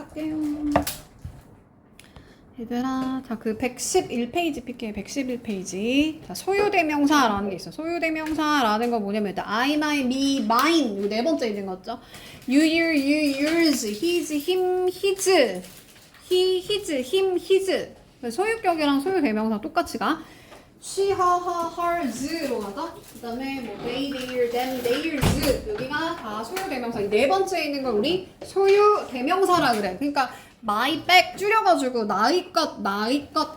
할게요. 얘들아, 자, 그 111페이지 필게요. 111페이지. 자, 소유대명사라는 게 있어. 소유대명사라는 거 뭐냐면, 일단 I, my, me, mine. 이거 네 번째 있는 거죠. You, your, you, yours, his, him, his. he, his, him, his. 소유격이랑 소유대명사 똑같이 가. she, her, hers,로 가자. 그 다음에 뭐 they, their, them, theirs. 여기가 다 소유대명사. 이 네 번째에 있는 걸 우리 소유대명사라 그래. 그러니까 my bag 줄여가지고 나의 것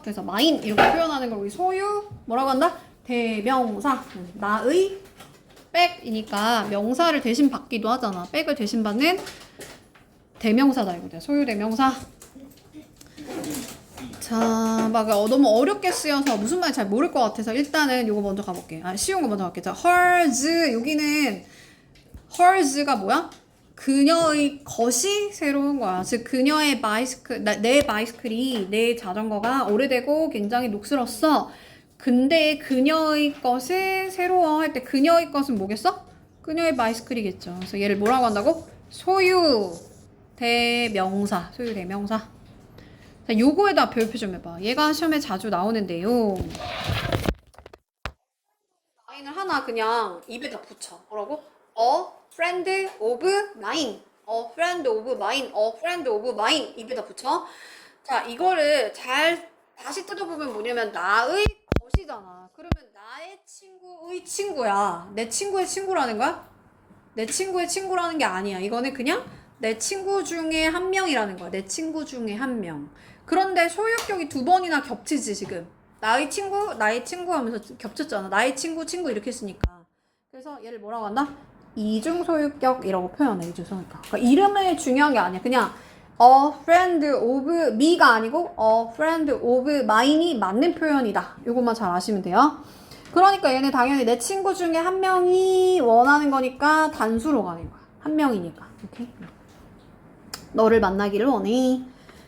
그래서 mine 이렇게 표현하는 걸 우리 소유 뭐라고 한다? 대명사. 나의 백이니까 명사를 대신 받기도 하잖아. 백을 대신 받는 대명사다 이거죠. 소유 대명사. 자, 막 너무 어렵게 쓰여서 무슨 말인지 잘 모를 것 같아서 일단은 요거 먼저 가볼게. 쉬운 거 먼저 갈게. 자, hers 여기는 hers가 뭐야? 그녀의 것이 새로운 거야. 즉 그녀의 바이스클, 내 바이스클이 내 자전거가 오래되고 굉장히 녹슬었어. 근데 그녀의 것이 새로워 할 때 그녀의 것은 뭐겠어? 그녀의 바이스클이겠죠. 그래서 얘를 뭐라고 한다고? 소유 대명사. 소유 대명사. 자, 요거에다 별표 좀 해봐. 얘가 시험에 자주 나오는데요. 라인을 하나 그냥 입에다 붙여. 뭐라고? friend of mine. friend of mine. friend of mine. 입에다 붙여. 자, 이거를 잘 다시 뜯어보면 뭐냐면 나의 것이잖아. 그러면 나의 친구의 친구야. 내 친구의 친구라는 거야? 내 친구의 친구라는 게 아니야. 이거는 그냥 내 친구 중에 한 명이라는 거야. 내 친구 중에 한 명. 그런데 소유격이 두 번이나 겹치지 지금. 나의 친구 하면서 겹쳤잖아. 나의 친구 이렇게 했으니까. 그래서 얘를 뭐라고 한다? 이중 소유격이라고 표현해. 이중 소유격. 그러니까 이름이 중요한 게 아니야. 그냥 a friend of me가 아니고 a friend of mine이 맞는 표현이다. 이것만 잘 아시면 돼요. 그러니까 얘는 당연히 내 친구 중에 한 명이 원하는 거니까 단수로 가는 거야. 한 명이니까. 오케이? 너를 만나기를 원해.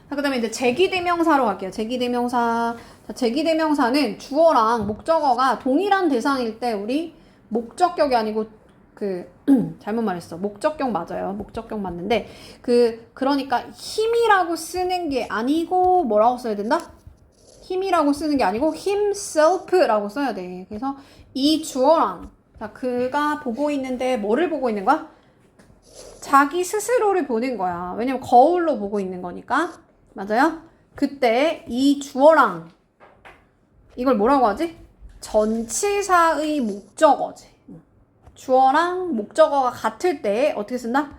자, 그 다음에 이제 제기대명사로 갈게요. 제기대명사. 자, 제기대명사는 주어랑 목적어가 동일한 대상일 때 우리 목적격이 아니고 잘못 말했어. 목적격 맞아요. 목적격 맞는데 그러니까 힘이라고 쓰는 게 아니고 뭐라고 써야 된다? 힘이라고 쓰는 게 아니고 himself라고 써야 돼. 그래서 이 주어랑 자, 그가 보고 있는데 뭐를 보고 있는 거야? 자기 스스로를 보는 거야. 왜냐면 거울로 보고 있는 거니까. 맞아요? 그때 이 주어랑 이걸 뭐라고 하지? 전치사의 목적어지. 주어랑 목적어가 같을 때 어떻게 쓴다?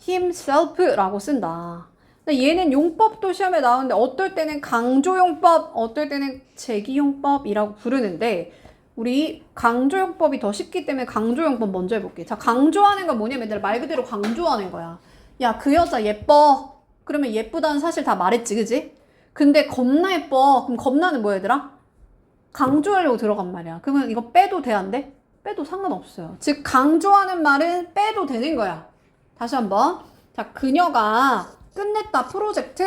himself라고 쓴다. 근데 얘는 용법도 시험에 나오는데 어떨 때는 강조용법, 어떨 때는 제기용법이라고 부르는데 우리 강조용법이 더 쉽기 때문에 강조용법 먼저 해볼게. 자, 강조하는 건 뭐냐면 얘들아 말 그대로 강조하는 거야. 야, 그 여자 예뻐. 그러면 예쁘다는 사실 다 말했지, 그지? 근데 겁나 예뻐. 그럼 겁나는 뭐야, 얘들아? 강조하려고 들어간 말이야. 그러면 이거 빼도 돼, 안 돼? 빼도 상관없어요. 즉 강조하는 말은 빼도 되는 거야. 다시 한번. 자, 그녀가 끝냈다 프로젝트.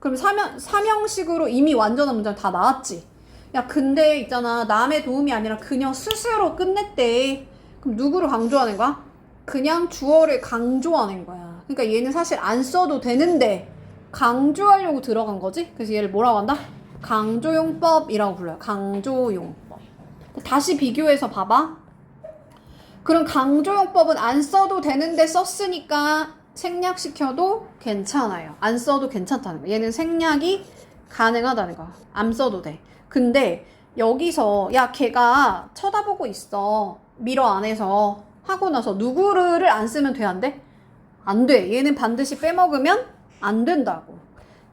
그럼 사명식으로 이미 완전한 문장 다 나왔지. 야, 근데 있잖아. 남의 도움이 아니라 그녀 스스로 끝냈대. 그럼 누구를 강조하는 거야? 그냥 주어를 강조하는 거야. 그러니까 얘는 사실 안 써도 되는데 강조하려고 들어간 거지. 그래서 얘를 뭐라고 한다? 강조용법이라고 불러요. 강조용법. 다시 비교해서 봐봐. 그럼 강조용법은 안 써도 되는데 썼으니까 생략시켜도 괜찮아요. 안 써도 괜찮다는 거야. 얘는 생략이 가능하다는 거야. 안 써도 돼. 근데 여기서 야, 걔가 쳐다보고 있어. 미러 안에서 하고 나서 누구를 안 쓰면 돼, 안 돼? 안 돼. 얘는 반드시 빼먹으면 안 된다고.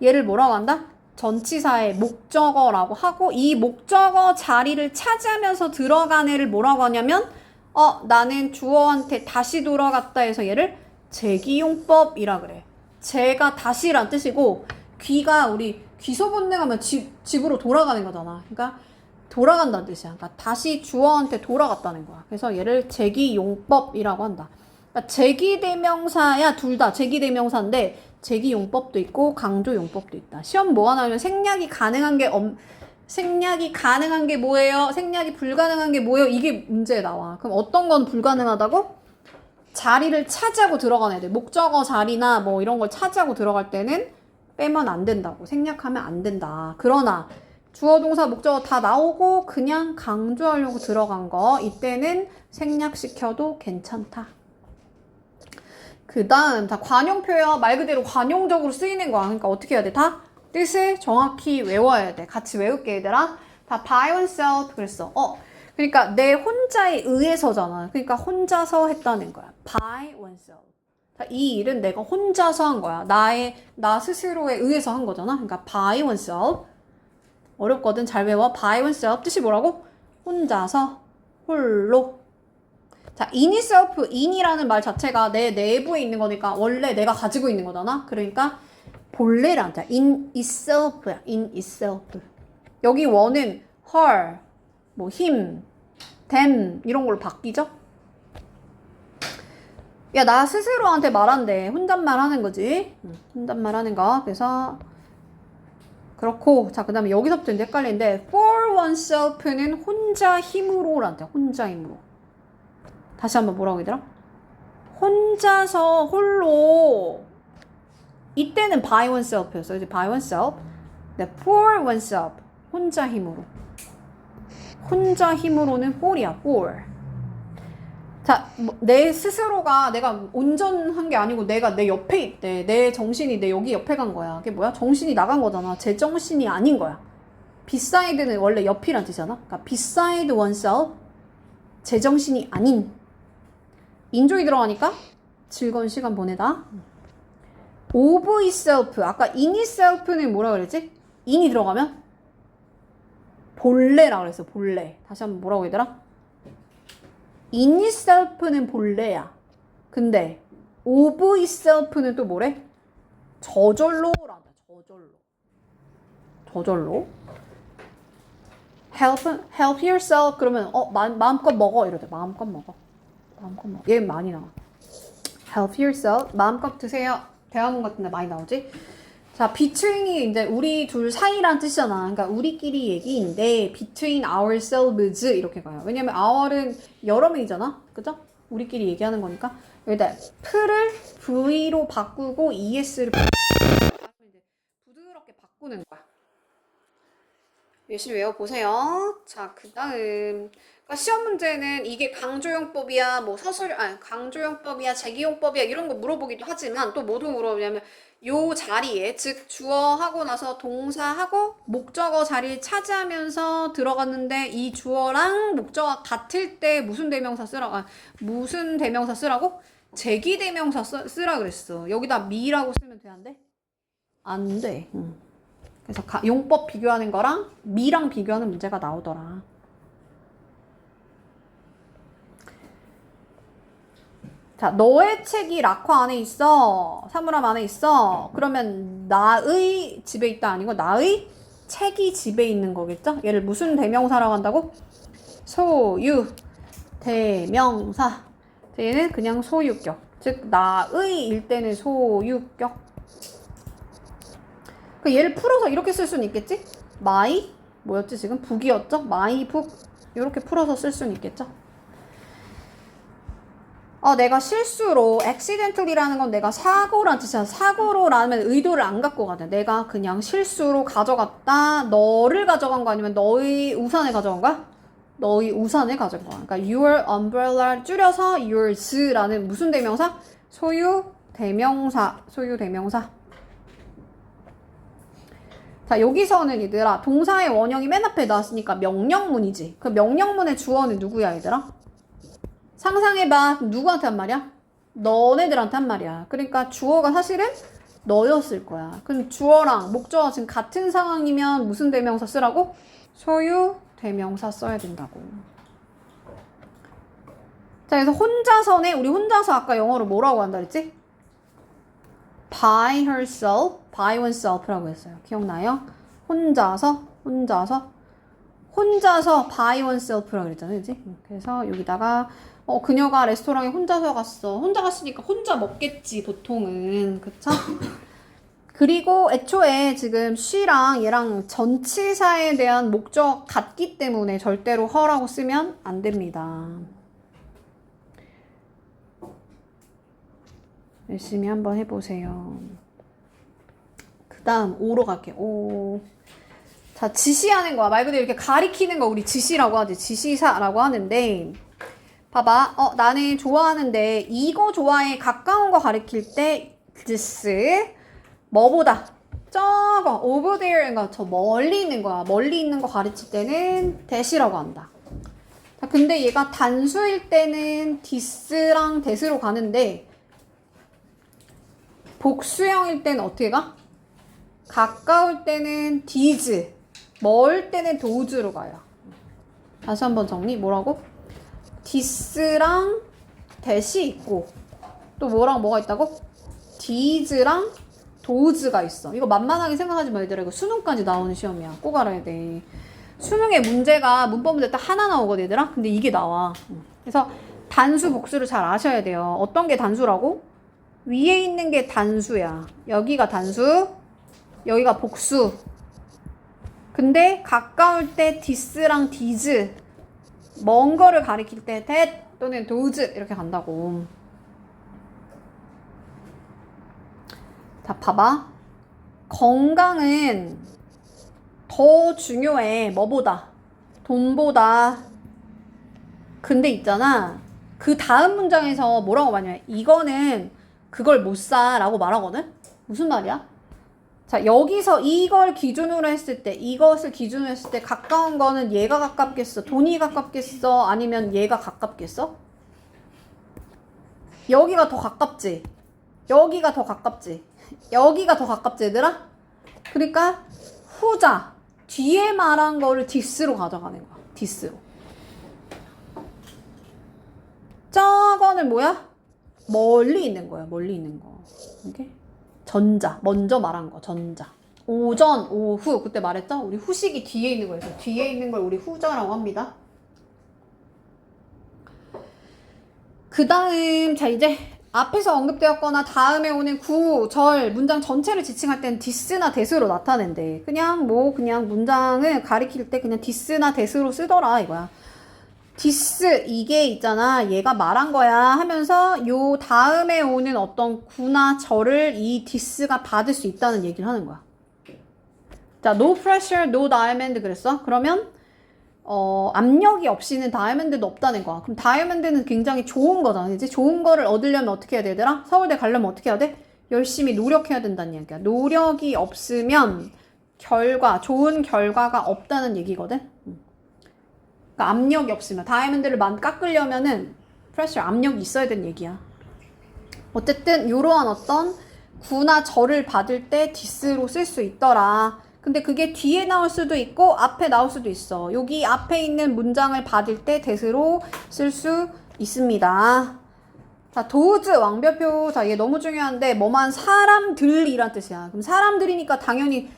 얘를 뭐라고 한다? 전치사의 목적어라고 하고 이 목적어 자리를 차지하면서 들어간 애를 뭐라고 하냐면 나는 주어한테 다시 돌아갔다 해서 얘를 제기용법이라 그래. 제가 다시란 뜻이고 귀가 우리 귀소 본능하면 집으로 돌아가는 거잖아. 그러니까 돌아간다는 뜻이야. 그러니까 다시 주어한테 돌아갔다는 거야. 그래서 얘를 제기용법이라고 한다. 그러니까 제기대명사야 둘 다 제기대명사인데 제기용법도 있고 강조용법도 있다. 시험 뭐 하냐면 생략이 가능한 게 뭐예요? 생략이 불가능한 게 뭐예요? 이게 문제에 나와. 그럼 어떤 건 불가능하다고? 자리를 차지하고 들어간 애들. 목적어 자리나 뭐 이런 걸 차지하고 들어갈 때는 빼면 안 된다고. 생략하면 안 된다. 그러나 주어, 동사, 목적어 다 나오고 그냥 강조하려고 들어간 거 이때는 생략시켜도 괜찮다. 그 다음 자 관용 표현 말 그대로 관용적으로 쓰이는 거야. 그러니까 어떻게 해야 돼? 다 뜻을 정확히 외워야 돼. 같이 외울게 얘들아. 다 by oneself 그랬어. 그러니까 내 혼자에 의해서잖아. 그러니까 혼자서 했다는 거야. by oneself. 자, 이 일은 내가 혼자서 한 거야. 나 스스로에 의해서 한 거잖아. 그러니까 by oneself. 어렵거든. 잘 외워. by oneself 뜻이 뭐라고? 혼자서, 홀로. 자, in itself, in이라는 말 자체가 내 내부에 있는 거니까 원래 내가 가지고 있는 거잖아. 그러니까 본래란 자, in itself야. in itself. 여기 원은 her, 뭐 him, them 이런 걸로 바뀌죠? 야, 나 스스로한테 말한대. 혼잣말 하는 거지. 혼잣말 하는 거. 그래서 그렇고 자, 그 다음에 여기서부터 이제 헷갈리는데 for oneself는 혼자 힘으로란다. 혼자 힘으로. 다시 한번 뭐라고 얘들아? 혼자서 홀로 이때는 by oneself였어. 이제 by oneself. 네, for oneself. 혼자 힘으로. 혼자 힘으로는 for이야. for. 자, 내 스스로가 내가 온전한 게 아니고 내가 내 옆에 있대. 내 정신이 내 여기 옆에 간 거야. 그게 뭐야? 정신이 나간 거잖아. 제 정신이 아닌 거야. beside는 원래 옆이란 뜻이잖아. 그러니까 beside oneself. 제 정신이 아닌. enjoy 들어가니까 즐거운 시간 보내다. of itself. 아까 in itself는 뭐라 그랬지? in이 들어가면 본래라 그랬어. 본래. 다시 한번 뭐라고 얘들아? in itself는 본래야. 근데 of itself는 또 뭐래? 저절로란다. 저절로. help yourself 그러면 마음껏 먹어 이러대. 마음껏 먹어. 얘 많이 나와. help yourself 마음껏 드세요. 대화문 같은 데 많이 나오지? 자, between이 이제 우리 둘 사이란 뜻이잖아. 그러니까 우리끼리 얘기인데 between ourselves 이렇게 가요. 왜냐면 our은 여러 명이잖아. 그죠? 우리끼리 얘기하는 거니까. 여기다 p를 v로 바꾸고 es를 부드럽게 바꾸는 거야. 열심히 외워보세요. 자, 그 다음. 그러니까 시험 문제는 이게 강조용법이야, 뭐 강조용법이야, 재기용법이야, 이런 거 물어보기도 하지만 또 뭐도 물어보냐면 요 자리에, 즉, 주어하고 나서 동사하고 목적어 자리를 차지하면서 들어갔는데 이 주어랑 목적어가 같을 때 무슨 대명사 쓰라고? 재기대명사 쓰라 그랬어. 여기다 me라고 쓰면 돼, 안 돼? 안 돼. 그래서 용법 비교하는 거랑 미랑 비교하는 문제가 나오더라. 자, 너의 책이 락커 안에 있어. 사물함 안에 있어. 그러면 나의 집에 있다 아니고 나의 책이 집에 있는 거겠죠? 얘를 무슨 대명사라고 한다고? 소유 대명사. 얘는 그냥 소유격. 즉 나의일 때는 소유격. 얘를 풀어서 이렇게 쓸 수는 있겠지? my 뭐였지 지금? 북이었죠? my 북 이렇게 풀어서 쓸 수는 있겠죠? 내가 실수로 accidentally라는 건 내가 사고란 뜻이야. 사고로라면 의도를 안 갖고 가자. 내가 그냥 실수로 가져갔다. 너를 가져간 거 아니면 너의 우산을 가져간 거야? 너의 우산을 가져간 거야. 그러니까 your umbrella 줄여서 yours라는 무슨 대명사? 소유 대명사. 자, 여기서는 얘들아 동사의 원형이 맨 앞에 나왔으니까 명령문이지. 그 명령문의 주어는 누구야 얘들아? 상상해봐. 누구한테 한 말이야? 너네들한테 한 말이야. 그러니까 주어가 사실은 너였을 거야. 그럼 주어랑 목적어 지금 같은 상황이면 무슨 대명사 쓰라고? 소유 대명사 써야 된다고. 자, 그래서 우리 혼자서 아까 영어로 뭐라고 한다 그랬지? by herself, by oneself라고 했어요. 기억나요? 혼자서 by oneself라고 그랬잖아요. 그치? 그래서 여기다가 그녀가 레스토랑에 혼자서 갔어. 혼자 갔으니까 혼자 먹겠지, 보통은. 그쵸? 그리고 애초에 지금 she랑 얘랑 전치사에 대한 목적 같기 때문에 절대로 her라고 쓰면 안 됩니다. 열심히 한번 해보세요. 그 다음 O로 갈게요. O. 자, 지시하는 거야. 말 그대로 이렇게 가리키는 거 우리 지시라고 하지. 지시사라고 하는데 봐봐. 나는 좋아하는데 이거 좋아해. 가까운 거 가리킬 때 this 뭐보다 저거 over there인가 저 멀리 있는 거야. 멀리 있는 거 가르칠 때는 that이라고 한다. 자, 근데 얘가 단수일 때는 this랑 that으로 가는데 복수형일 때는 어떻게 가? 가까울 때는 these, 멀 때는 those로 가요. 다시 한번 정리. 뭐라고? this랑 that이 있고 또 뭐랑 뭐가 있다고? these랑 those가 있어. 이거 만만하게 생각하지 마 얘들아. 이거 수능까지 나오는 시험이야. 꼭 알아야 돼. 수능의 문제가 문법 문제 딱 하나 나오거든 얘들아. 근데 이게 나와. 그래서 단수 복수를 잘 아셔야 돼요. 어떤 게 단수라고? 위에 있는 게 단수야. 여기가 단수, 여기가 복수. 근데 가까울 때 this랑 these, 먼 거를 가리킬 때 that 또는 those 이렇게 간다고. 자, 봐봐. 건강은 더 중요해. 뭐보다? 돈보다. 근데 있잖아. 그 다음 문장에서 뭐라고 말하냐. 이거는 그걸 못 사라고 말하거든? 무슨 말이야? 자, 여기서 이걸 기준으로 했을 때, 이것을 기준으로 했을 때 가까운 거는 얘가 가깝겠어? 돈이 가깝겠어? 아니면 얘가 가깝겠어? 여기가 더 가깝지? 여기가 더 가깝지? 여기가 더 가깝지 얘들아? 그러니까 후자 뒤에 말한 거를 this로 가져가는 거야. this로. 저거는 뭐야? 멀리 있는 거야. 멀리 있는 거. 이게 전자. 먼저 말한 거. 전자. 오전, 오후. 그때 말했죠? 우리 후식이 뒤에 있는 거예요. 뒤에 있는 걸 우리 후자라고 합니다. 그 다음 자 이제 앞에서 언급되었거나 다음에 오는 구, 절, 문장 전체를 지칭할 때는 this나 that으로 나타낸대. 그냥 그냥 문장을 가리킬 때 그냥 this나 that으로 쓰더라 이거야. this 이게 있잖아. 얘가 말한 거야 하면서 요 다음에 오는 어떤 구나 절을 이 this가 받을 수 있다는 얘기를 하는 거야. 자, no pressure, no diamond 그랬어? 그러면 압력이 없이는 다이아몬드도 없다는 거야. 그럼 다이아몬드는 굉장히 좋은 거잖아. 이제 좋은 거를 얻으려면 어떻게 해야 되더라? 서울대 가려면 어떻게 해야 돼? 열심히 노력해야 된다는 얘기야. 노력이 없으면 좋은 결과가 없다는 얘기거든. 그러니까 압력이 없으면 다이아몬드를 깎으려면은 프레셔 압력이 있어야 되는 얘기야. 어쨌든 이러한 어떤 구나 절을 받을 때 this로 쓸 수 있더라. 근데 그게 뒤에 나올 수도 있고 앞에 나올 수도 있어. 여기 앞에 있는 문장을 받을 때 that으로 쓸 수 있습니다. 자, those 왕별표. 자, 얘 너무 중요한데 뭐만 사람들이란 뜻이야. 그럼 사람들이니까 당연히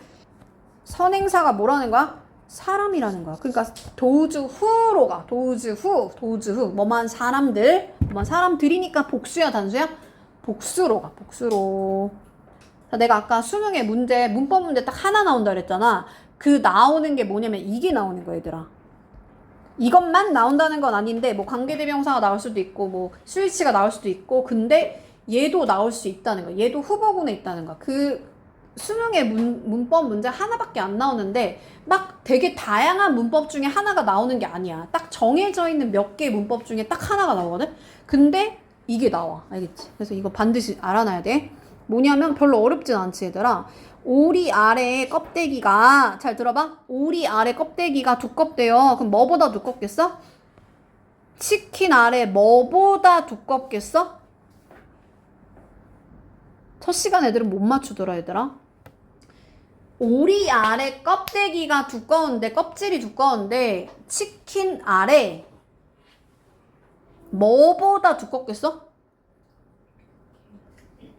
선행사가 뭐라는 거야? 사람이라는 거야. 그러니까 those who로 가. those who. 뭐만 사람들. 뭐만 사람들이니까 복수야, 단수야? 복수로 가. 복수로. 자, 내가 아까 수능의 문제, 문법 문제 딱 하나 나온다 그랬잖아. 그 나오는 게 뭐냐면 이게 나오는 거야, 얘들아. 이것만 나온다는 건 아닌데 뭐 관계대명사가 나올 수도 있고 뭐 스위치가 나올 수도 있고 근데 얘도 나올 수 있다는 거야. 얘도 후보군에 있다는 거야. 그 수능의 문법 문제 하나밖에 안 나오는데 막 되게 다양한 문법 중에 하나가 나오는 게 아니야. 딱 정해져 있는 몇 개의 문법 중에 딱 하나가 나오거든? 근데 이게 나와. 알겠지? 그래서 이거 반드시 알아놔야 돼. 뭐냐면 별로 어렵진 않지 얘들아. 오리 아래의 껍데기가 잘 들어봐. 오리 아래 껍데기가 두껍대요. 그럼 뭐보다 두껍겠어? 치킨 아래 뭐보다 두껍겠어? 첫 시간 애들은 못 맞추더라 얘들아. 오리 아래 껍데기가 두꺼운데 껍질이 두꺼운데 치킨 아래 뭐보다 두껍겠어?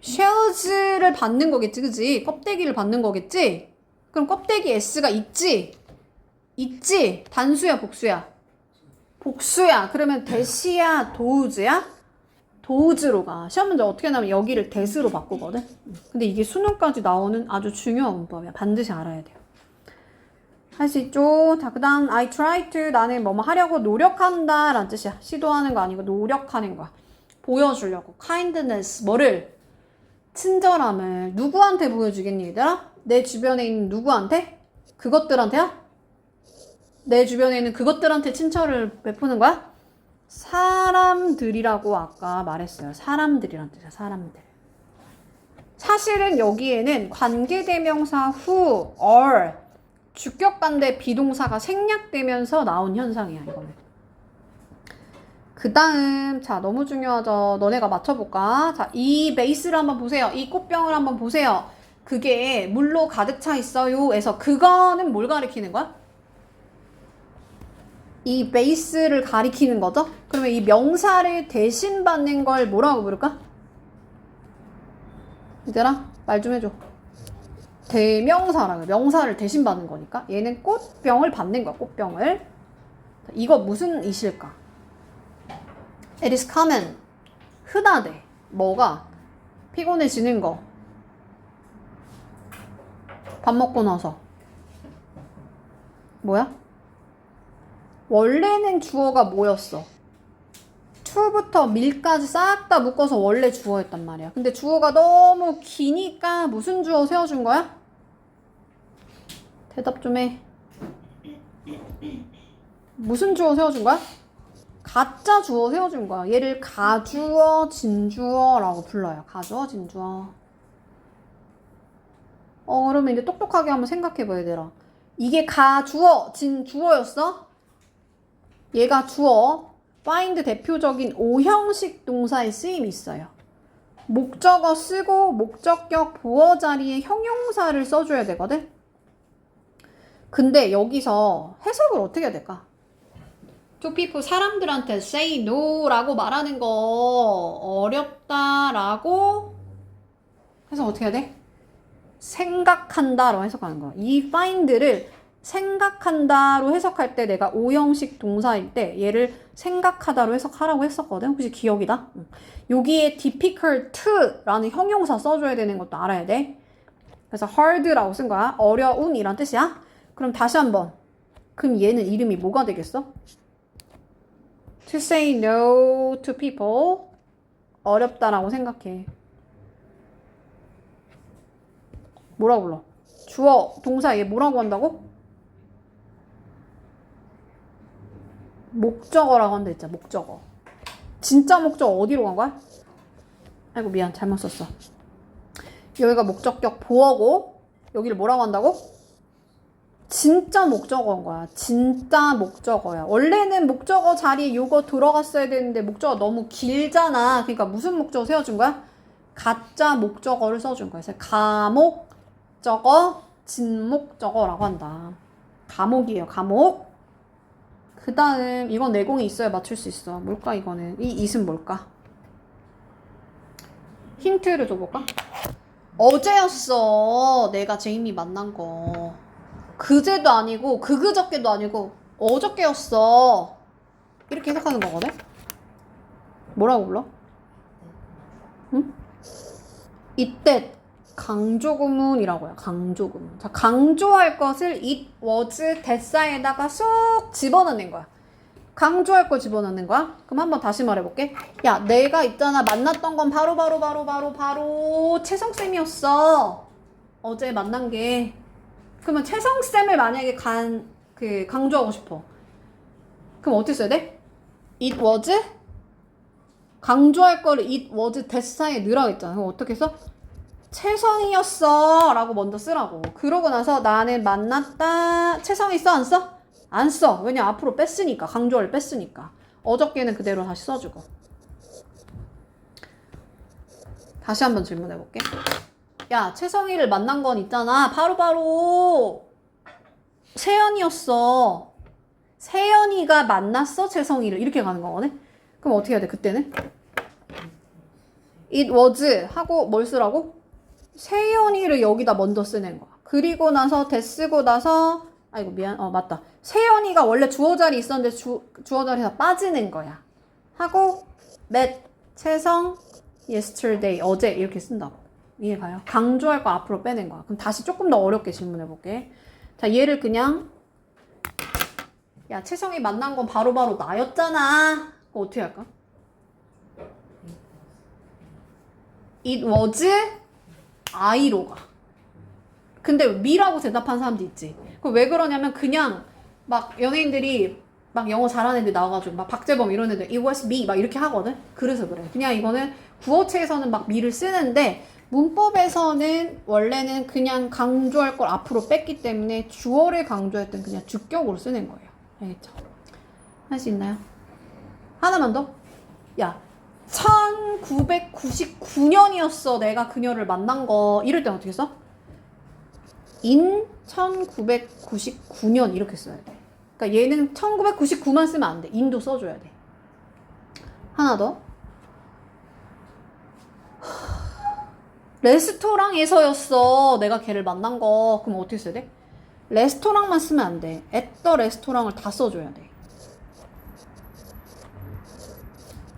쉘즈를 받는 거겠지, 그지? 껍데기를 받는 거겠지? 그럼 껍데기 S가 있지? 있지? 단수야, 복수야? 복수야. 그러면 대시야, 도우즈야? 도우즈로 가. 시험 문제 어떻게 나면 여기를 대스로 바꾸거든? 근데 이게 수능까지 나오는 아주 중요한 문법이야. 반드시 알아야 돼요. 할 수 있죠? 자, 그 다음 I try to 나는 뭐뭐 하려고 노력한다 라는 뜻이야. 시도하는 거 아니고 노력하는 거야. 보여주려고. kindness 뭐를? 친절함을 누구한테 보여주겠니 얘들아? 내 주변에 있는 누구한테? 그것들한테야? 내 주변에 있는 그것들한테 친절을 베푸는 거야? 사람들이라고 아까 말했어요. 사람들이란뜻이야. 사람들. 사실은 여기에는 관계대명사 who, are, 주격관대 비동사가 생략되면서 나온 현상이야. 이거는. 그 다음 자 너무 중요하죠. 너네가 맞춰볼까? 자 이 베이스를 한번 보세요. 이 꽃병을 한번 보세요. 그게 물로 가득 차 있어요 에서 그거는 뭘 가리키는 거야? 이 베이스를 가리키는 거죠? 그러면 이 명사를 대신 받는 걸 뭐라고 부를까? 얘들아 말 좀 해줘. 대명사라고. 명사를 대신 받는 거니까 얘는 꽃병을 받는 거야. 꽃병을. 이거 무슨 이실까? It is common. 흔하대. 뭐가? 피곤해지는 거. 밥 먹고 나서. 뭐야? 원래는 주어가 뭐였어? to부터 mill까지 싹 다 묶어서 원래 주어였단 말이야. 근데 주어가 너무 기니까 무슨 주어 세워준 거야? 대답 좀 해. 무슨 주어 세워준 거야? 가짜 주어 세워준 거야. 얘를 가주어, 진주어라고 불러요. 가주어, 진주어. 그러면 이제 똑똑하게 한번 생각해봐, 얘들아. 이게 가주어, 진주어였어? 얘가 주어. find 대표적인 오형식 동사의 쓰임이 있어요. 목적어 쓰고 목적격 보어 자리에 형용사를 써줘야 되거든? 근데 여기서 해석을 어떻게 해야 될까? to people, 사람들한테 say no 라고 말하는 거 어렵다라고 해서 어떻게 해야 돼? 생각한다로 해석하는 거야. 이 find를 생각한다로 해석할 때 내가 오형식 동사일 때 얘를 생각하다로 해석하라고 했었거든. 혹시 기억이다? 여기에 difficult라는 형용사 써줘야 되는 것도 알아야 돼. 그래서 hard라고 쓴 거야. 어려운 이란 뜻이야. 그럼 다시 한번. 그럼 얘는 이름이 뭐가 되겠어? To say no to people. 어렵다라고 생각해. 뭐라고 불러? 주어, 동사 얘 뭐라고 한다고? 목적어라고 한다 했잖아. 목적어. 진짜 목적어 어디로 간 거야? 아이고 미안 잘못 썼어. 여기가 목적격 보어고 여기를 뭐라고 한다고? 진짜 목적어인 거야. 진짜 목적어야. 원래는 목적어 자리에 요거 들어갔어야 되는데 목적어 너무 길잖아. 그러니까 무슨 목적어 세워준 거야? 가짜 목적어를 써준 거야. 그래서 가목적어, 진목적어라고 한다. 가목이에요. 가목. 그 다음 이건 내공이 있어야 맞출 수 있어. 뭘까 이거는? 이 it은 뭘까? 힌트를 줘볼까? 어제였어. 내가 제이미 만난 거. 그제도 아니고 그저께도 아니고 어저께였어. 이렇게 해석하는 거거든? 뭐라고 불러? 응? 이때 강조구문이라고 해요. 강조구문. 자, 강조할 것을 it was 대사에다가 쏙 집어넣는 거야. 강조할 거 집어넣는 거야? 그럼 한번 다시 말해볼게. 야, 내가 있잖아. 만났던 건 바로 채성쌤이었어. 어제 만난 게. 그러면 채성쌤을 만약에 강조하고 싶어. 그럼 어떻게 써야 돼? It was? 강조할 거를 it was 대사에 넣으라고 했잖아. 그럼 어떻게 써? 채성이었어 라고 먼저 쓰라고. 그러고 나서 나는 만났다. 채성이 써? 안 써? 안 써. 왜냐 앞으로 뺐으니까. 강조를 뺐으니까. 어저께는 그대로 다시 써주고. 다시 한번 질문해볼게. 야, 채성이를 만난 건 있잖아. 바로 세연이었어. 세연이가 만났어, 채성이를. 이렇게 가는 거거든? 그럼 어떻게 해야 돼, 그때는? It was 하고 뭘 쓰라고? 세연이를 여기다 먼저 쓰는 거야. 그리고 나서 쓰고 나서 아이고 미안. 맞다. 세연이가 원래 주어 자리 있었는데 주어 자리에서 빠지는 거야. 하고 met, 채성, yesterday, 어제 이렇게 쓴다고. 이해가요? 강조할 거 앞으로 빼낸 거야. 그럼 다시 조금 더 어렵게 질문해 볼게. 자, 얘를 그냥 야, 채성이 만난 건 바로 나였잖아. 그럼 어떻게 할까? It was I로 가. 근데 미라고 대답한 사람도 있지. 그럼 왜 그러냐면 그냥 막 연예인들이 막 영어 잘하는 애들 나와가지고 막 박재범 이런 애들 it was me 막 이렇게 하거든. 그래서 그래. 그냥 이거는 구어체에서는 막 me를 쓰는데 문법에서는 원래는 그냥 강조할 걸 앞으로 뺐기 때문에 주어를 강조할 땐 그냥 주격으로 쓰는 거예요. 알겠죠? 할 수 있나요? 하나만 더? 야, 1999년이었어. 내가 그녀를 만난 거. 이럴 땐 어떻게 써? in 1999년 이렇게 써야 돼. 그러니까 얘는 1999만 쓰면 안 돼. in도 써줘야 돼. 하나 더. 레스토랑에서였어. 내가 걔를 만난 거. 그럼 어떻게 써야 돼? 레스토랑만 쓰면 안 돼. at the 레스토랑을 다 써줘야 돼.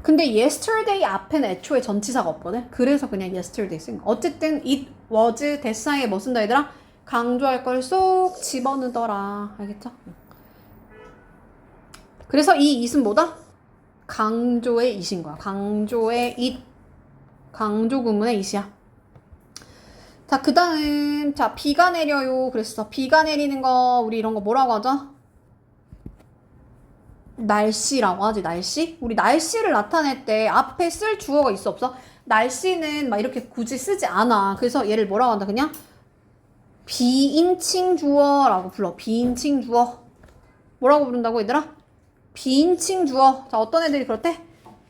근데 yesterday 앞에는 애초에 전치사가 없거든. 그래서 그냥 yesterday 쓴 거. 어쨌든 it was 대사에 뭐 쓴다 얘들아? 강조할 걸 쏙 집어넣더라. 알겠죠? 그래서 이 it은 뭐다? 강조의 it인 거야. 강조의 it. 강조 구문의 it이야. 자, 그 다음, 자, 비가 내려요. 그랬어. 비가 내리는 거, 우리 이런 거 뭐라고 하죠? 날씨라고 하지, 날씨? 우리 날씨를 나타낼 때 앞에 쓸 주어가 있어, 없어? 날씨는 막 이렇게 굳이 쓰지 않아. 그래서 얘를 뭐라고 한다, 그냥? 비인칭 주어라고 불러. 비인칭 주어. 뭐라고 부른다고, 얘들아? 비인칭 주어. 자, 어떤 애들이 그렇대?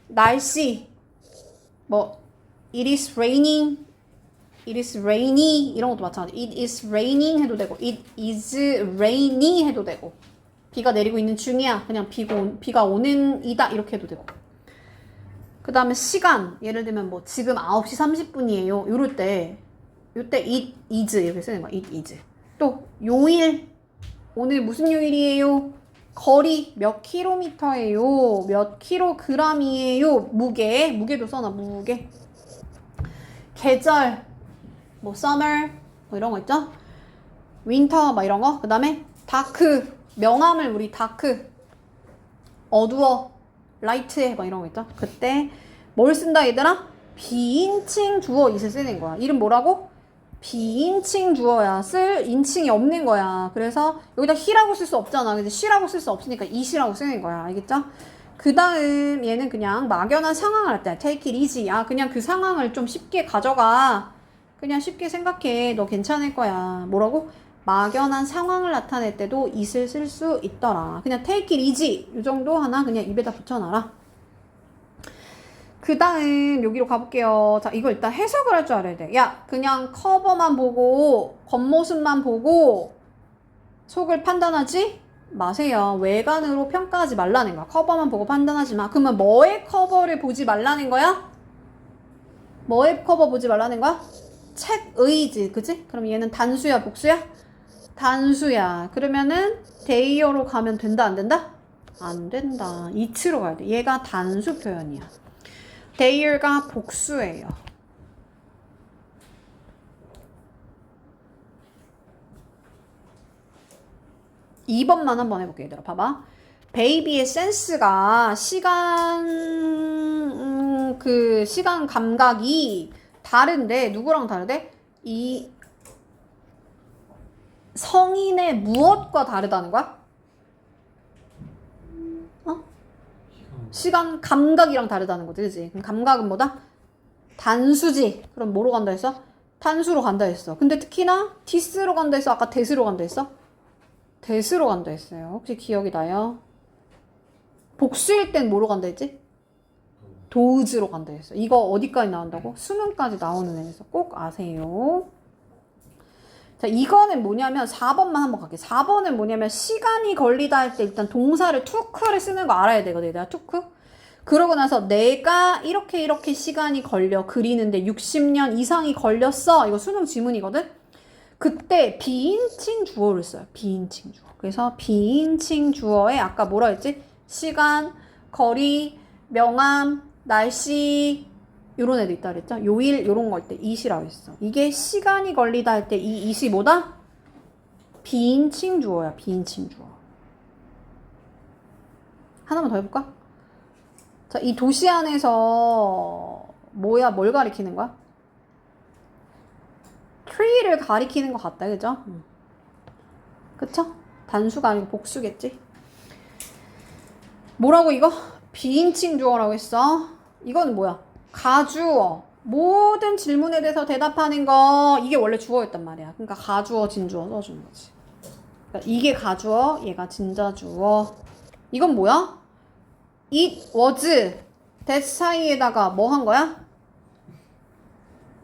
날씨. 뭐, it is raining. it is rainy 이런 것도 마찬가지. it is raining 해도 되고 it is rainy 해도 되고 비가 내리고 있는 중이야. 그냥 비가 오는 이다 이렇게 해도 되고. 그 다음에 시간 예를 들면 뭐 지금 9시 30분이에요. 요때 it is 이렇게 쓰는 거야. it is. 또 요일 오늘 무슨 요일이에요? 거리 몇 킬로미터예요? 몇 킬로그램이에요? 무게도 써놔. 무게. 계절 뭐 summer 뭐 이런 거 있죠? winter 막 이런 거. 그 다음에 dark 명암을 우리 dark 어두워 light해 막 이런 거 있죠? 그때 뭘 쓴다 얘들아? 비인칭 주어 it을 쓰는 거야. 이름 뭐라고? 비인칭 주어야. 쓸 인칭이 없는 거야. 그래서 여기다 he라고 쓸 수 없잖아. 근데 she라고 쓸 수 없으니까 it이라고 쓰는 거야. 알겠죠? 그 다음 얘는 그냥 막연한 상황을 할 때 take it easy. 아 그냥 그 상황을 좀 쉽게 가져가. 그냥 쉽게 생각해. 너 괜찮을 거야. 뭐라고? 막연한 상황을 나타낼 때도 it을 쓸 수 있더라. 그냥 take it easy. 이 정도 하나 그냥 입에다 붙여놔라. 그 다음 여기로 가볼게요. 자, 이거 일단 해석을 할 줄 알아야 돼. 야, 그냥 커버만 보고 겉모습만 보고 속을 판단하지 마세요. 외관으로 평가하지 말라는 거야. 커버만 보고 판단하지 마. 그러면 뭐의 커버를 보지 말라는 거야? 뭐의 커버 보지 말라는 거야? 책의지, 그치? 그럼 얘는 단수야, 복수야? 단수야. 그러면은 대이어로 가면 된다, 안 된다? 안 된다. it로 가야 돼. 얘가 단수 표현이야. they가 복수예요. 2번만 한번 해볼게 얘들아. 봐봐. 베이비의 센스가 시간 감각이 다른데 누구랑 다르대? 이 성인의 무엇과 다르다는 거야? 시간 감각이랑 다르다는 거지, 그치? 그럼 감각은 뭐다? 단수지. 그럼 뭐로 간다 했어? 단수로 간다 했어. 근데 특히나 디스로 간다 했어? 아까 데스로 간다 했어? 데스로 간다 했어요. 혹시 기억이 나요? 복수일 땐 뭐로 간다 했지? 도우즈로 간다 했어. 이거 어디까지 나온다고? 수능까지 나오는 애에서 꼭 아세요. 자, 이거는 뭐냐면 4번만 한번 갈게. 4번은 뭐냐면 시간이 걸리다 할 때 일단 동사를 took를 쓰는 거 알아야 되거든. 내가 took. 그러고 나서 내가 이렇게 시간이 걸려 그리는데 60년 이상이 걸렸어. 이거 수능 지문이거든. 그때 비인칭 주어를 써요. 비인칭 주어. 그래서 비인칭 주어에 아까 뭐라 했지? 시간, 거리, 명암, 날씨 요런 애들 있다 그랬죠? 요일 요런 거 할 때 it이라고 했어. 이게 시간이 걸리다 할 때 이 it이 뭐다? 비인칭 주어야. 비인칭 주어. 하나만 더 해볼까? 자, 이 도시 안에서 뭘 가리키는 거야? pre를 가리키는 것 같다, 그죠? 그쵸? 단수가 아니고 복수겠지? 뭐라고 이거? 비인칭 주어라고 했어. 이거는 뭐야? 가주어. 모든 질문에 대해서 대답하는 거. 이게 원래 주어였단 말이야. 그러니까 가주어, 진주어 써주는 거지. 그러니까 이게 가주어, 얘가 진자주어. 이건 뭐야? It was, that 사이에다가 뭐 한 거야?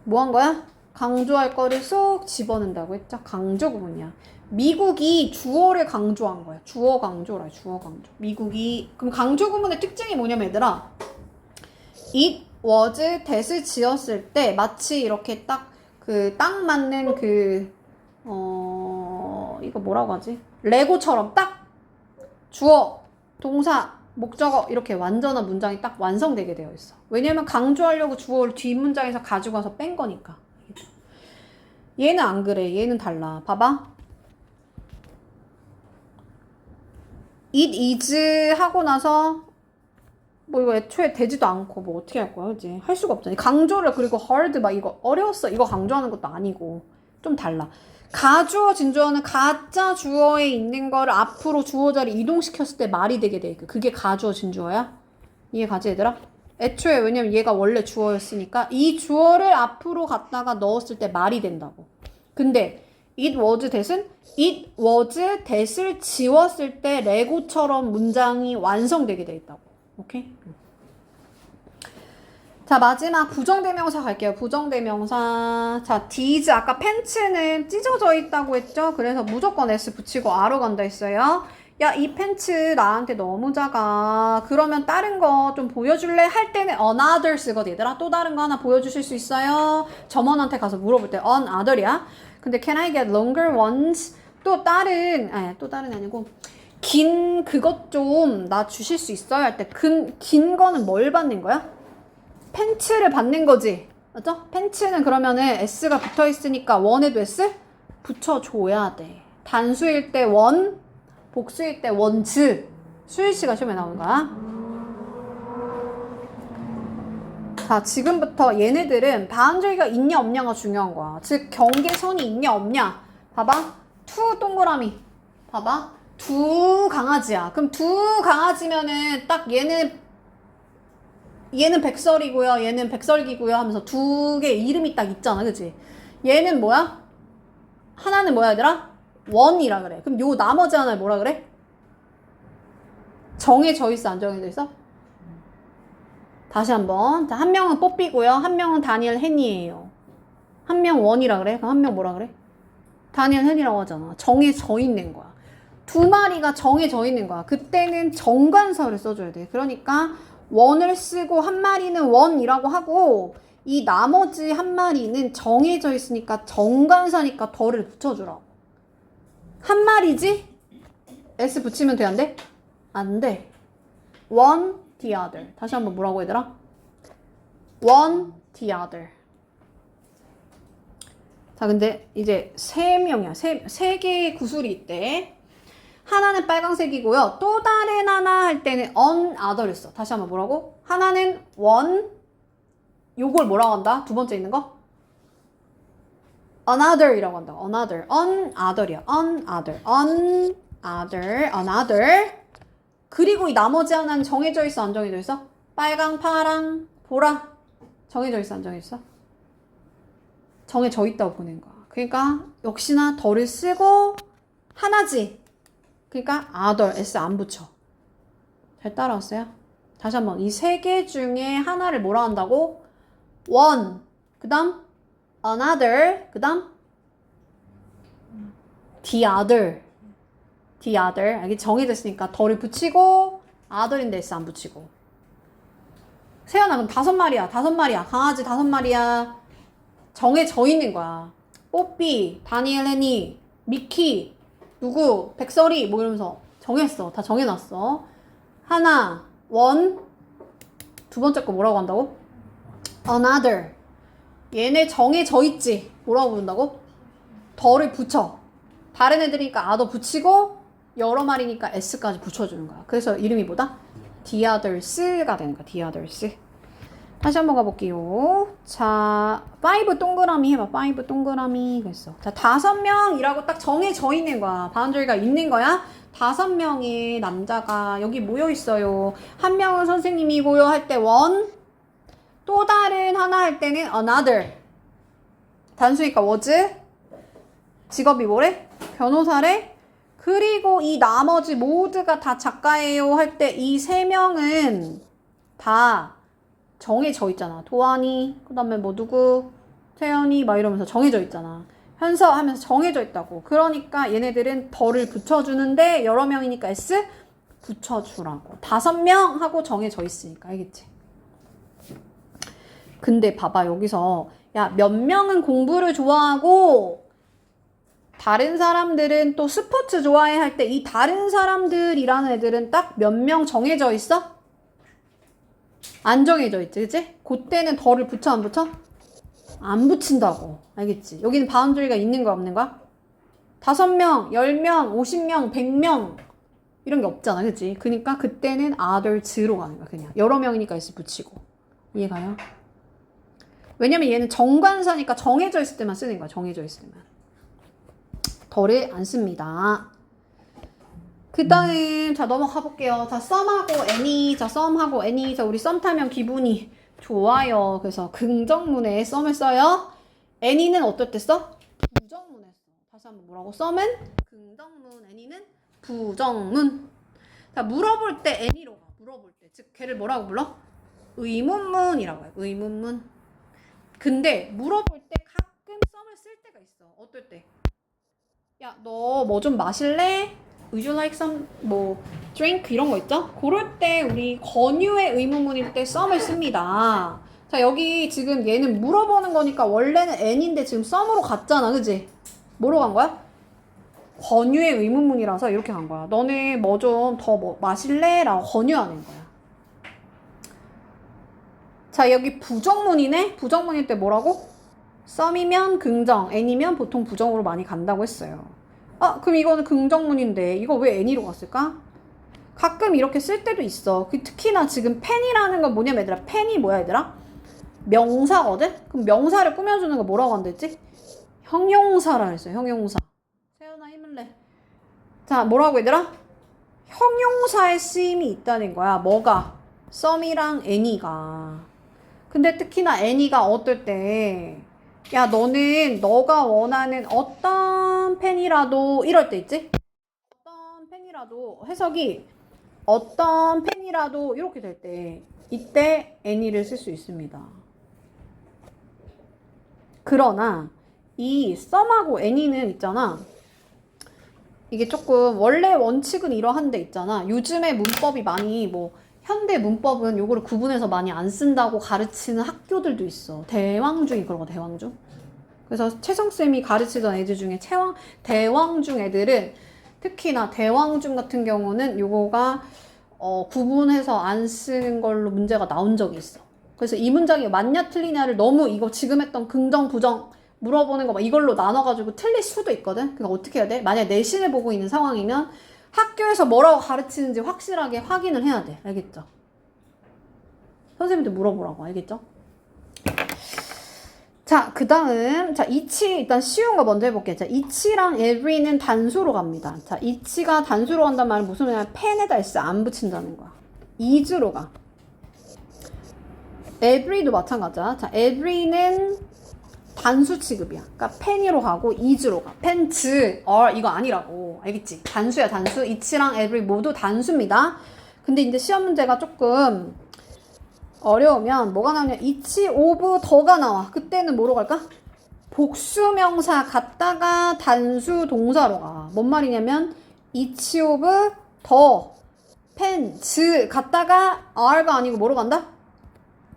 뭐 한 거야? 강조할 거를 쏙 집어넣는다고 했죠? 강조 구문이야. 미국이 주어를 강조한 거야. 주어 강조라, 주어 강조. 미국이. 그럼 강조 구문의 특징이 뭐냐면 얘들아. It was that을 지었을 때 마치 이렇게 딱 맞는 이거 뭐라고 하지? 레고처럼 딱 주어, 동사, 목적어 이렇게 완전한 문장이 딱 완성되게 되어 있어. 왜냐면 강조하려고 주어를 뒷문장에서 가지고 와서 뺀 거니까. 얘는 안 그래. 얘는 달라. 봐봐. It is 하고 나서 뭐 이거 애초에 되지도 않고 뭐 어떻게 할 거야, 그지? 할 수가 없잖아. 강조를 그리고 hard 막 이거 어려웠어 이거 강조하는 것도 아니고 좀 달라. 가주어 진주어는 가짜 주어에 있는 거를 앞으로 주어 자리 이동시켰을 때 말이 되게 돼. 그게 가주어 진주어야? 이해가지 얘들아? 애초에 왜냐면 얘가 원래 주어였으니까 이 주어를 앞으로 갖다가 넣었을 때 말이 된다고. 근데 it was that은 it was that을 지웠을 때 레고처럼 문장이 완성되게 돼 있다고. 오케이? 자, 마지막 부정대명사 갈게요. 부정대명사. 자, these 아까 팬츠는 찢어져 있다고 했죠? 그래서 무조건 s 붙이고 a로 간다 했어요. 야, 이 팬츠 나한테 너무 작아. 그러면 다른 거 좀 보여줄래? 할 때는 another 쓰거든, 얘들아. 또 다른 거 하나 보여주실 수 있어요? 점원한테 가서 물어볼 때 another이야. 근데 can I get longer ones? 또 다른 아니고 긴 그것 좀 나 주실 수 있어요? 할 때 긴 거는 뭘 받는 거야? 팬츠를 받는 거지. 맞죠? 팬츠는 그러면은 s가 붙어 있으니까 원에도 s 붙여줘야 돼. 단수일 때 원, 복수일 때 원즈. 수일씨가 시험에 나오는 거야. 자, 지금부터 얘네들은 바운더리가 있냐 없냐가 중요한 거야. 즉 경계선이 있냐 없냐. 봐봐. 투 동그라미. 봐봐. 두 강아지야. 그럼 두 강아지면은 딱 얘는 백설이고요. 얘는 백설기고요. 하면서 두 개 이름이 딱 있잖아. 그치? 얘는 뭐야? 하나는 뭐야 얘들아? 원이라 그래. 그럼 요 나머지 하나를 뭐라 그래? 정해져 있어? 안 정해져 있어? 다시 한번. 자, 한 명은 뽀삐고요. 한 명은 다니엘 헨이에요. 한 명 원이라 그래? 그럼 한 명 뭐라 그래? 다니엘 헨이라고 하잖아. 정해져 있는 거야. 두 마리가 정해져 있는 거야. 그때는 정관사를 써줘야 돼. 그러니까 원을 쓰고 한 마리는 원이라고 하고 이 나머지 한 마리는 정해져 있으니까 정관사니까 덜을 붙여주라고. 한 마리지? S 붙이면 돼, 안 돼? 안 돼. One, the other. 다시 한번 뭐라고 얘들아? One, the other. 자, 근데 이제 세 명이야. 세 개의 구슬이 있대. 하나는 빨강색이고요. 또 다른 하나 할 때는 another 써. 다시 한번 뭐라고? 하나는 one. 요걸 뭐라고 한다? 두 번째 있는 거? another이라고 한다. another이야. another. 그리고 이 나머지 하나는 정해져 있어, 안 정해져 있어? 빨강, 파랑, 보라. 정해져 있어, 안 정해져 있어? 정해져 있다고 보낸 거야. 그러니까 역시나 덜을 쓰고 하나지. 그러니까 other, s 안 붙여. 잘 따라왔어요? 다시 한번 이 세 개 중에 하나를 뭐라 한다고? one, 그 다음 another, 그 다음 the other. 이게 정해졌으니까 덜을 붙이고 other인데 s 안 붙이고. 세연아 그럼 5마리야. 강아지 5마리야. 정해져 있는 거야. 뽀삐, 다니엘 헨이, 미키, 누구, 백설이 뭐 이러면서 정했어. 다 정해놨어. 하나, 원. 두 번째 거 뭐라고 한다고? another. 얘네 정해져 있지. 뭐라고 부른다고? 덜을 붙여. 다른 애들이니까 other 붙이고 여러 마리니까 s까지 붙여주는 거야. 그래서 이름이 뭐다? the others가 되는 거야. the others. 다시 한번 가볼게요. 자, 5 동그라미 해봐. 5 동그라미. 그랬어. 자, 5명이라고 딱 정해져 있는 거야. 바운더리가 있는 거야. 5명의 남자가 여기 모여 있어요. 한 명은 선생님이고요. 할 때 one. 또 다른 하나 할 때는 another. 단수니까 was. 직업이 뭐래? 변호사래? 그리고 이 나머지 모두가 다 작가예요. 할 때 이 3명은 다 정해져 있잖아. 도안이, 그 다음에 뭐 누구, 태연이 막 이러면서 정해져 있잖아. 현서 하면서 정해져 있다고. 그러니까 얘네들은 덜을 붙여주는데 여러 명이니까 S 붙여주라고. 5명 하고 정해져 있으니까. 알겠지? 근데 봐봐 여기서 야, 몇 명은 공부를 좋아하고 다른 사람들은 또 스포츠 좋아해 할 때 이 다른 사람들이라는 애들은 딱 몇 명 정해져 있어? 안 정해져 있지, 그치? 그때는 덜을 붙여, 안 붙여? 안 붙인다고. 알겠지? 여기는 바운더리가 있는 거야, 없는 거야? 5명, 10명, 50명, 100명. 이런 게 없잖아, 그치? 그니까 그때는 others로 가는 거야, 그냥. 여러 명이니까 S 붙이고. 이해가요? 왜냐면 얘는 정관사니까 정해져 있을 때만 쓰는 거야, 정해져 있을 때만. 덜을 안 씁니다. 그 다음 자 넘어가 볼게요. 자 썸하고 애니, 자 썸하고 애니, 자 우리 썸 타면 기분이 좋아요. 그래서 긍정문에 썸을 써요. 애니는 어떨 때 써? 부정문에 써. 다시 한번 뭐라고? 썸은 긍정문, 애니는 부정문. 자 물어볼 때 애니로 가. 물어볼 때 즉 걔를 뭐라고 불러? 의문문이라고 해요. 의문문. 근데 물어볼 때 가끔 썸을 쓸 때가 있어. 어떨 때? 야 너 뭐 좀 마실래? Would you like some 뭐 drink 이런 거 있죠? 그럴 때 우리 권유의 의문문일 때 썸을 씁니다. 자 여기 지금 얘는 물어보는 거니까 원래는 n인데 지금 썸으로 갔잖아, 그지? 뭐로 간 거야? 권유의 의문문이라서 이렇게 간 거야. 너네 뭐 좀 더 뭐 마실래? 라고 권유하는 거야. 자 여기 부정문이네? 부정문일 때 뭐라고? 썸이면 긍정, n이면 보통 부정으로 많이 간다고 했어요. 아 그럼 이거는 긍정문인데 이거 왜 n이로 갔을까? 가끔 이렇게 쓸 때도 있어. 특히나 지금 펜이라는 건 뭐냐면 얘들아, 펜이 뭐야 얘들아? 명사거든? 그럼 명사를 꾸며주는 거 뭐라고 한댔지? 형용사라 했어요. 형용사. 세연아 힘을 내. 자 뭐라고 얘들아? 형용사의 쓰임이 있다는 거야. 뭐가? 썸이랑 애니가. 근데 특히나 애니가 어떨 때 야 너는 너가 원하는 어떤 펜이라도 이럴 때 있지? 어떤 펜이라도 해석이 어떤 펜이라도 이렇게 될 때 이때 애니를 쓸 수 있습니다. 그러나 이 썸하고 애니는 있잖아. 이게 조금 원래 원칙은 이러한데 있잖아. 요즘에 문법이 많이 뭐 현대 문법은 요거를 구분해서 많이 안 쓴다고 가르치는 학교들도 있어. 대왕중이 그러고 대왕중. 그래서 채성쌤이 가르치던 애들 중에 대왕중 애들은 특히나 대왕중 같은 경우는 요거가 구분해서 안 쓰는 걸로 문제가 나온 적이 있어. 그래서 이 문장이 맞냐 틀리냐를 너무 이거 지금 했던 긍정 부정 물어보는 거 막 이걸로 나눠가지고 틀릴 수도 있거든. 그러니까 어떻게 해야 돼? 만약 내신을 보고 있는 상황이면 학교에서 뭐라고 가르치는지 확실하게 확인을 해야 돼. 알겠죠? 선생님한테 물어보라고. 알겠죠? 자, 그 다음, 자, each, 일단 쉬운 거 먼저 해볼게요. 자, each랑 every는 단수로 갑니다. 자, each가 단수로 간단 말은 무슨 말이냐? 펜에다 s 안 붙인다는 거야. is로 가. every도 마찬가지야. 자, every는 단수 취급이야. 그러니까 펜으로 가고 is로 가. pens, are 이거 아니라고. 알겠지? 단수야, 단수. each랑 every 모두 단수입니다. 근데 이제 시험 문제가 조금 어려우면 뭐가 나오냐? each of 더가 나와. 그때는 뭐로 갈까? 복수명사 갔다가 단수 동사로 가. 뭔 말이냐면 each of 더 pens 갔다가 are가 아니고 뭐로 간다?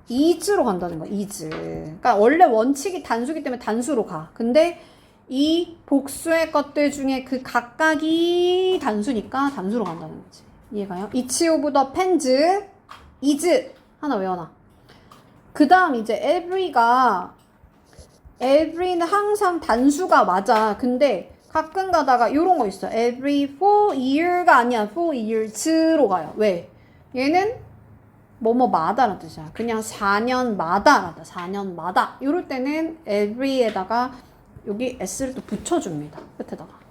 is로 간다는 거야. is. 그러니까 원래 원칙이 단수기 때문에 단수로 가. 근데 이 복수의 것들 중에 그 각각이 단수니까 단수로 간다는 거지. 이해가요? each of the pens is 하나 외워놔. 그 다음 이제 every는 항상 단수가 맞아. 근데 가끔 가다가 요런 거 있어. every 4 year가 아니야. 4 years로 가요. 왜? 얘는 뭐뭐마다라는 뜻이야. 그냥 4년마다라다. 4년마다. 이럴 때는 every에다가 여기 s를 또 붙여줍니다. 끝에다가.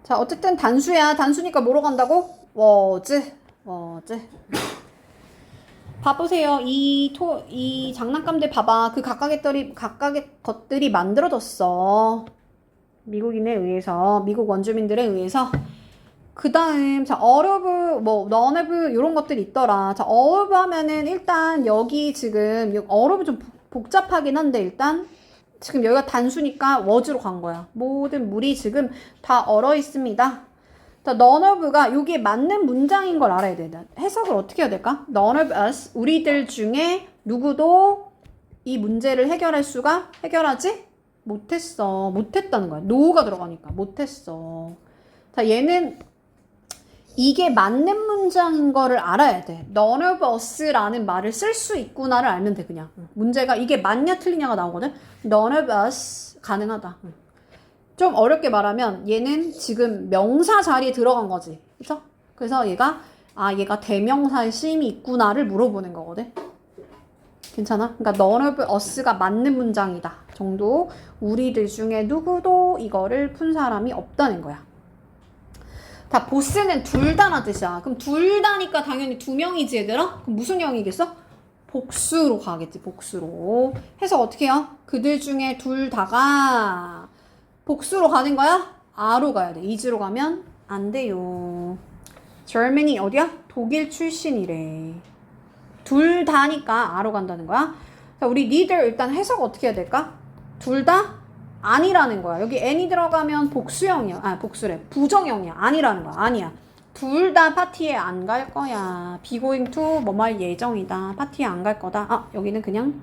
자, 어쨌든 단수야. 단수니까 뭐로 간다고? was. 봐보세요. 이 장난감들 봐봐. 그 각각의 것들이 만들어졌어. 미국인에 의해서, 미국 원주민들에 의해서. 그 다음, 자, all of, 뭐, none of, 이런 것들이 있더라. 자, all of 하면은 일단 여기 지금, all of 좀 복잡하긴 한데, 일단, 지금 여기가 단수니까 was로 간 거야. 모든 물이 지금 다 얼어 있습니다. 자, none of가 여기에 맞는 문장인 걸 알아야 돼. 해석을 어떻게 해야 될까? none of us, 우리들 중에 누구도 이 문제를 해결하지 못했어. 못했다는 거야. no가 들어가니까. 못했어. 자, 얘는 이게 맞는 문장인 거를 알아야 돼. none of us라는 말을 쓸 수 있구나를 알면 돼, 그냥. 문제가 이게 맞냐 틀리냐가 나오거든. none of us 가능하다. 좀 어렵게 말하면 얘는 지금 명사 자리에 들어간 거지. 그쵸? 그래서 얘가 대명사의 쓰임이 있구나를 물어보는 거거든. 괜찮아? 그러니까 none of us가 맞는 문장이다 정도. 우리들 중에 누구도 이거를 푼 사람이 없다는 거야. 자, 보스는 둘 다란 뜻이야. 그럼 둘 다니까 당연히 두 명이지, 얘들아? 그럼 무슨 형이겠어? 복수로 가겠지, 복수로. 해서 어떻게 해요? 그들 중에 둘 다가 복수로 가는 거야? 아로 가야 돼. is로 가면 안 돼요. Germany 어디야? 독일 출신이래. 둘 다니까 아로 간다는 거야. 자, 우리 neither 일단 해석 어떻게 해야 될까? 둘 다? 아니라는 거야. 여기 n이 들어가면 복수형이야. 복수래. 부정형이야. 아니라는 거야. 아니야. 둘 다 파티에 안 갈 거야. be going to 뭐뭐 할 예정이다. 파티에 안 갈 거다. 여기는 그냥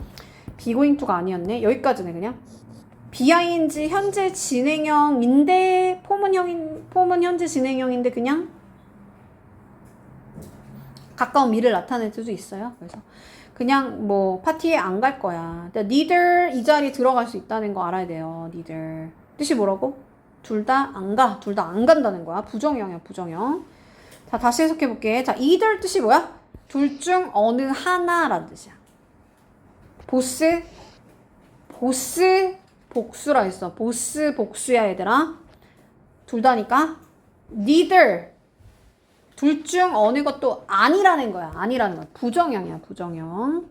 be going to가 아니었네. 여기까지네, 그냥. BING 현재 진행형인데 폼은 현재 진행형인데 그냥 가까운 미래를 나타낼 수도 있어요. 그래서 그냥 뭐 파티에 안 갈 거야. neither 이 자리에 들어갈 수 있다는 거 알아야 돼요. neither 뜻이 뭐라고? 둘 다 안 가. 둘 다 안 간다는 거야. 부정형이야, 부정형. 자, 다시 해석해 볼게. 자, either 뜻이 뭐야? 둘 중 어느 하나라는 뜻이야. 보스 복수라 했어. 보스 복수야, 얘들아. 둘 다니까 neither 둘 중 어느 것도 아니라는 거야. 아니라는 거야. 부정형이야, 부정형.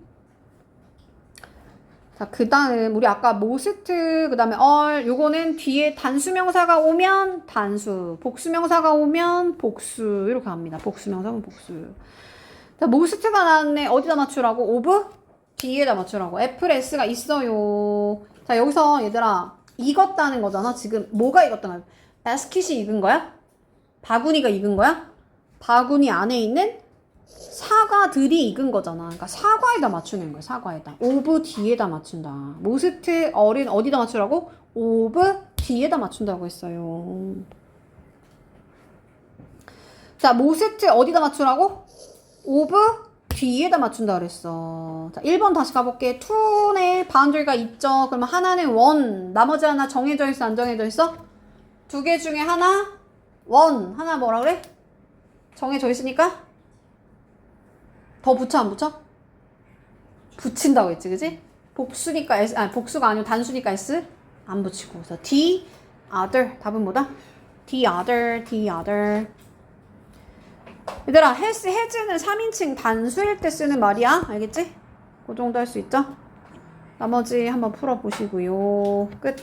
자, 그 다음 우리 아까 most, 그 다음에 all, 요거는 뒤에 단수명사가 오면 단수, 복수명사가 오면 복수 이렇게 갑니다. 복수명사는 복수. 자, most가 나왔네. 어디다 맞추라고? of? 뒤에다 맞추라고. F를 S가 있어요. 자, 여기서 얘들아 익었다는 거잖아. 지금 뭐가 익었다는 거야? 바스킷이 익은 거야? 바구니가 익은 거야? 바구니 안에 있는 사과들이 익은 거잖아. 그러니까 사과에다 맞추는 거야. 사과에다. of 뒤에다 맞춘다. most 어린 어디다 맞추라고? of 뒤에다 맞춘다고 했어요. 자, most 어디다 맞추라고? of 뒤에다 맞춘다 그랬어. 자, 1번 다시 가볼게. to의 boundary가 있죠. 그러면 하나는 one, 나머지 하나 정해져 있어, 안 정해져 있어? 두 개 중에 하나 one, 하나 뭐라 그래? 정해져 있으니까 더 붙여, 안 붙여? 붙인다고 했지, 그지? 복수니까 S, 복수가 아니고 단수니까 S 안 붙이고. 그래서 the other, 답은 뭐다? the other. 얘들아, has는 3인칭 단수일 때 쓰는 말이야. 알겠지? 그 정도 할 수 있죠? 나머지 한번 풀어보시고요. 끝.